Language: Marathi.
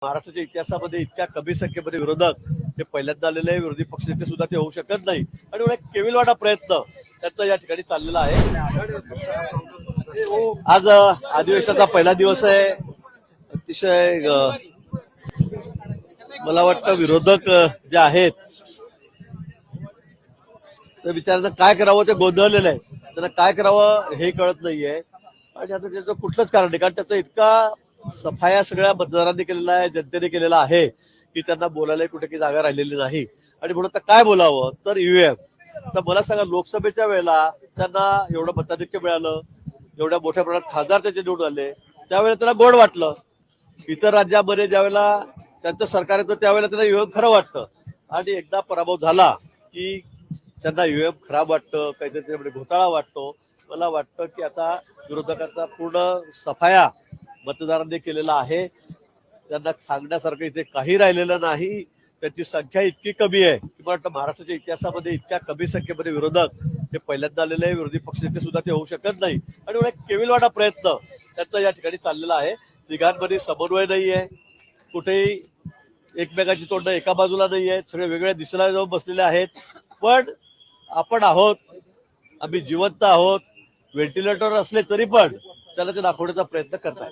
महाराष्ट्राच्या इतिहासामध्ये इतक्या कमी संख्येमध्ये विरोधक हे पहिल्यांदा आलेले विरोधी पक्षनेते सुद्धा ते होऊ शकत नाही आणि एक केविलवाणा प्रयत्न त्याचा या ठिकाणी चाललेला आहे। आज अधिवेशनाचा पहिला दिवस आहे। अतिशय मला वाटतं विरोधक जे आहेत ते विचारायचं काय करावं ते गोंधळलेलं आहे, त्यांना काय करावं हे कळत नाहीये आणि आता त्याचं कुठलंच कारण नाही, कारण त्याचा इतका सफाया सगळ्या मतदारांनी केलेला आहे, जनतेने केलेला आहे की त्यांना बोलायला कुठे काही जागा राहिलेली नाही आणि म्हणून आता काय बोलावं तर ईव्हीएम। तर मला सांगा, लोकसभेच्या वेळेला त्यांना एवढं मताधिक्य मिळालं, एवढ्या मोठ्या प्रमाणात खासदार त्याचे निवडून आले, त्यावेळेला त्यांना गोड वाटलं। इतर राज्यामध्ये ज्यावेळेला त्यांचं सरकार येतं त्यावेळेला त्यांना ईव्हीएम खरं वाटतं आणि एकदा पराभव झाला की त्यांना ईव्हीएम खराब वाटतं, काहीतरी त्याच्यामध्ये घोटाळा वाटतो। मला वाटतं की आता विरोधकांचा पूर्ण सफाया मतदारांनी केलेला आहे, त्यांना सांगण्यासारखं इथे काही राहिलेलं नाही। त्याची संख्या इतकी कमी आहे की मला महाराष्ट्राच्या इतिहासामध्ये इतक्या कमी संख्येमध्ये विरोधक हे पहिल्यांदा आलेले विरोधी पक्षनेते सुद्धा ते होऊ शकत नाही आणि एक केविलवाणा प्रयत्न त्याचा या ठिकाणी चाललेला आहे। तिघांमध्ये समन्वय नाहीये, कुठेही एकमेकाची तोंड एका बाजूला नाही आहेत, सगळे वेगवेगळ्या दिशेला जाऊन बसलेले आहेत। पण आपण आहोत, आम्ही जिवंत आहोत, व्हेंटिलेटर असले तरी पण त्याला ते दाखवण्याचा प्रयत्न करतात।